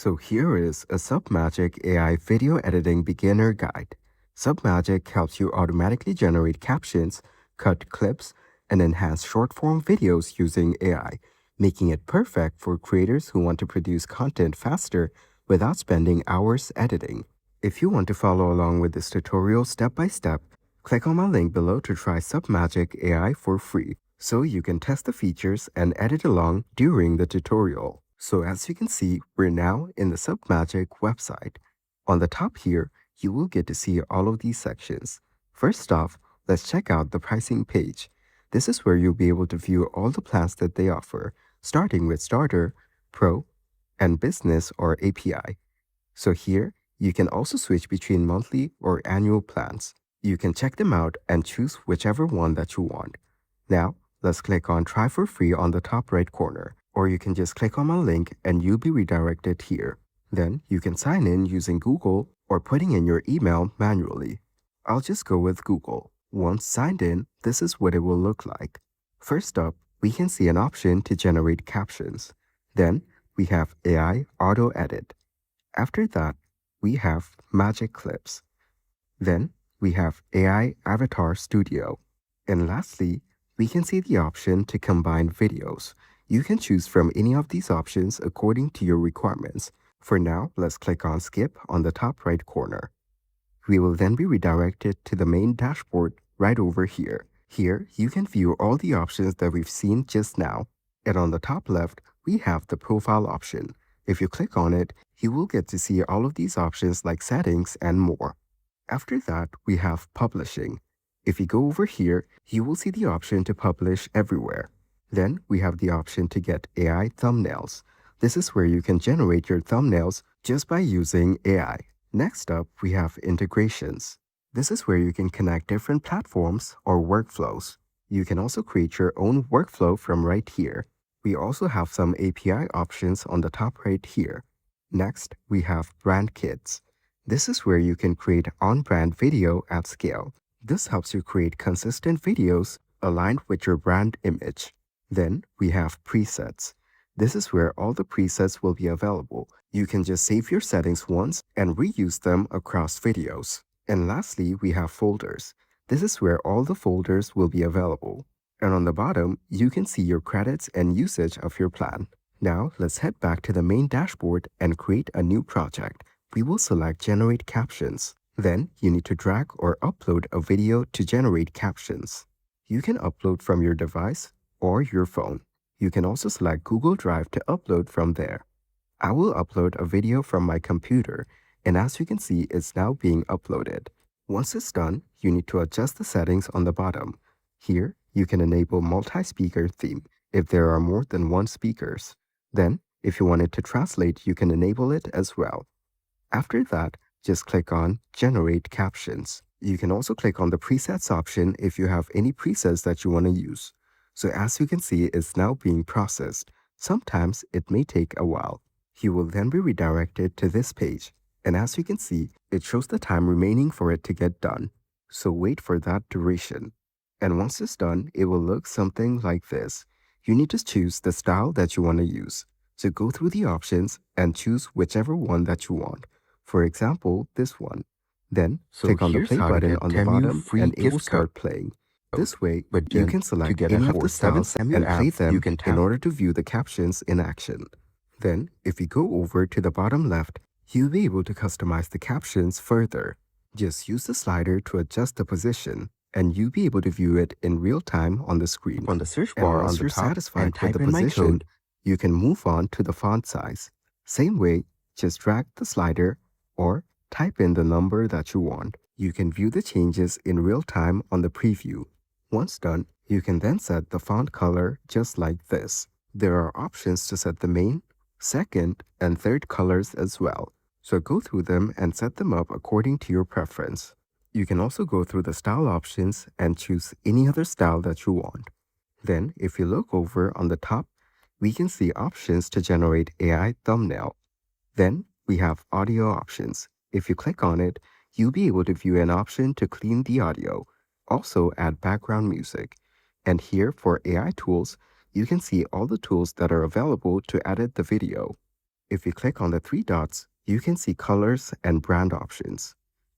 So here is a Submagic AI video editing beginner guide. Submagic helps you automatically generate captions, cut clips, and enhance short-form videos using AI, making it perfect for creators who want to produce content faster without spending hours editing. If you want to follow along with this tutorial step by step, click on my link below to try Submagic AI for free, so you can test the features and edit along during the tutorial. So as you can see, we're now in the Submagic website. On the top here, you will get to see all of these sections. First off, let's check out the pricing page. This is where you'll be able to view all the plans that they offer, starting with Starter, Pro, and Business or API. So here, you can also switch between monthly or annual plans. You can check them out and choose whichever one that you want. Now, let's click on Try for Free on the top right corner, or you can just click on my link and you'll be redirected here. Then you can sign in using Google or putting in your email manually. I'll just go with Google. Once signed in, this is what it will look like. First up, we can see an option to generate captions. Then we have AI Auto Edit. After that, we have Magic Clips. Then we have AI Avatar Studio. And lastly, we can see the option to combine videos. You can choose from any of these options according to your requirements. For now, let's click on Skip on the top right corner. We will then be redirected to the main dashboard right over here. Here, you can view all the options that we've seen just now. And on the top left, we have the profile option. If you click on it, you will get to see all of these options like settings and more. After that, we have publishing. If you go over here, you will see the option to publish everywhere. Then we have the option to get AI thumbnails. This is where you can generate your thumbnails just by using AI. Next up, we have integrations. This is where you can connect different platforms or workflows. You can also create your own workflow from right here. We also have some API options on the top right here. Next, we have brand kits. This is where you can create on-brand video at scale. This helps you create consistent videos aligned with your brand image. Then we have presets. This is where all the presets will be available. You can just save your settings once and reuse them across videos. And lastly, we have folders. This is where all the folders will be available. And on the bottom, you can see your credits and usage of your plan. Now, let's head back to the main dashboard and create a new project. We will select Generate Captions. Then, you need to drag or upload a video to generate captions. You can upload from your device or your phone. You can also select Google Drive to upload from there. I will upload a video from my computer, and as you can see, it's now being uploaded. Once it's done, you need to adjust the settings on the bottom. Here, you can enable multi-speaker theme if there are more than one speakers. Then, if you want it to translate, you can enable it as well. After that, just click on Generate Captions. You can also click on the Presets option if you have any presets that you want to use. So as you can see, it's now being processed. Sometimes it may take a while. You will then be redirected to this page. And as you can see, it shows the time remaining for it to get done. So wait for that duration. And once it's done, it will look something like this. You need to choose the style that you want to use. So go through the options and choose whichever one that you want. For example, this one. Then click on the play button on the bottom and it will start playing. This way, you can select any of the styles and play them in order to view the captions in action. Then, if you go over to the bottom left, you'll be able to customize the captions further. Just use the slider to adjust the position, and you'll be able to view it in real time on the screen. On the search bar on the top, satisfied with the position, you can move on to the font size. Same way, just drag the slider or type in the number that you want. You can view the changes in real time on the preview. Once done, you can then set the font color just like this. There are options to set the main, second, and third colors as well. So go through them and set them up according to your preference. You can also go through the style options and choose any other style that you want. Then, if you look over on the top, we can see options to generate AI thumbnail. Then, we have audio options. If you click on it, you'll be able to view an option to clean the audio. Also add background music. And here for AI tools, you can see all the tools that are available to edit the video. if you click on the three dots, you can see colors and brand options.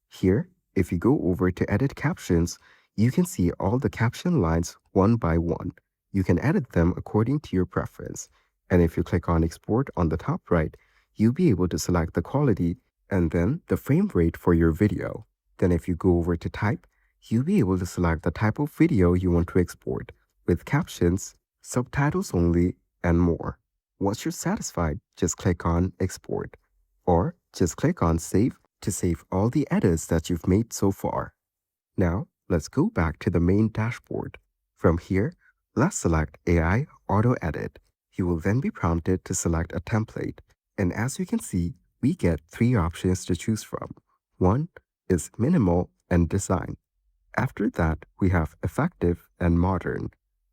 Here, if you go over to edit captions, you can see all the caption lines one by one. You can edit them according to your preference. And if you click on export on the top right, you'll be able to select the quality and then the frame rate for your video. Then if you go over to type, you'll be able to select the type of video you want to export with captions, subtitles only, and more. Once you're satisfied, just click on export or just click on save to save all the edits that you've made so far. Now, let's go back to the main dashboard. From here, let's select AI Auto Edit. You will then be prompted to select a template. And as you can see, we get three options to choose from. One is minimal and design. After that, we have effective and modern.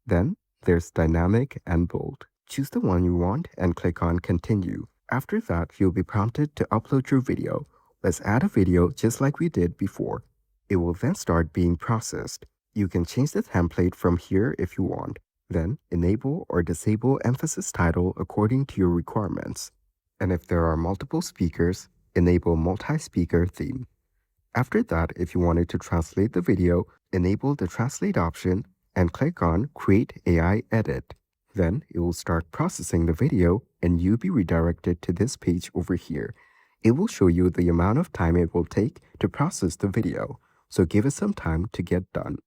Then there's dynamic and bold. Choose the one you want and click on continue. After that, you'll be prompted to upload your video. Let's add a video just like we did before. It will then start being processed. You can change the template from here if you want. Then enable or disable emphasis title according to your requirements. And if there are multiple speakers, enable multi-speaker theme. After that, if you wanted to translate the video, enable the translate option and click on Create AI Edit. Then it will start processing the video and you'll be redirected to this page over here. It will show you the amount of time it will take to process the video, so give it some time to get done.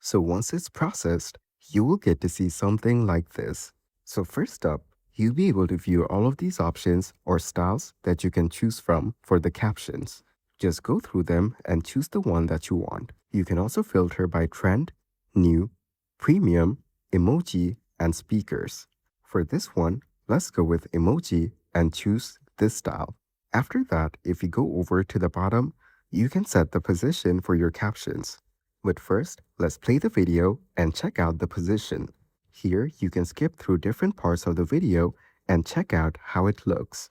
So once it's processed, you will get to see something like this. So first up, you'll be able to view all of these options or styles that you can choose from for the captions. Just go through them and choose the one that you want. You can also filter by trend, new, premium, emoji, and speakers. For this one, let's go with emoji and choose this style. After that, if you go over to the bottom, you can set the position for your captions. But first, let's play the video and check out the position. Here, you can skip through different parts of the video and check out how it looks.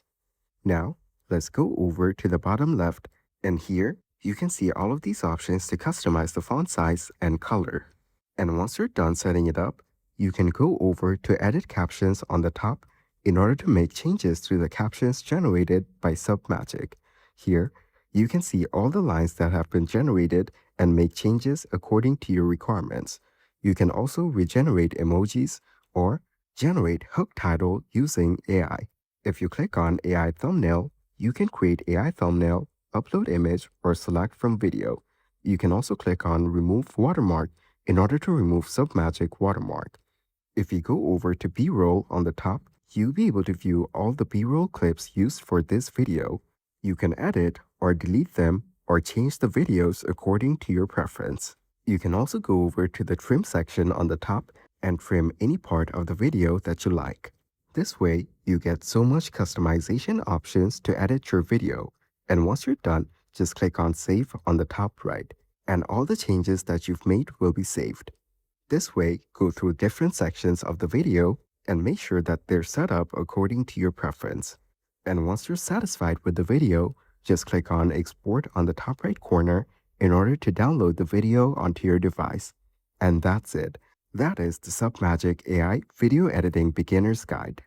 Now, let's go over to the bottom left, and here, you can see all of these options to customize the font size and color. And once you're done setting it up, you can go over to Edit Captions on the top in order to make changes to the captions generated by Submagic. Here, you can see all the lines that have been generated and make changes according to your requirements. You can also regenerate emojis or generate hook title using AI. If you click on AI Thumbnail, you can create AI thumbnail, upload image, or select from video. You can also click on Remove Watermark in order to remove Submagic watermark. If you go over to B-roll on the top, you'll be able to view all the B-roll clips used for this video. You can edit or delete them or change the videos according to your preference. You can also go over to the trim section on the top and trim any part of the video that you like. This way, you get so much customization options to edit your video. And once you're done, just click on Save on the top right, and all the changes that you've made will be saved. This way, go through different sections of the video and make sure that they're set up according to your preference. And once you're satisfied with the video, just click on Export on the top right corner in order to download the video onto your device. And that's it. That is the Submagic AI Video Editing Beginner's Guide.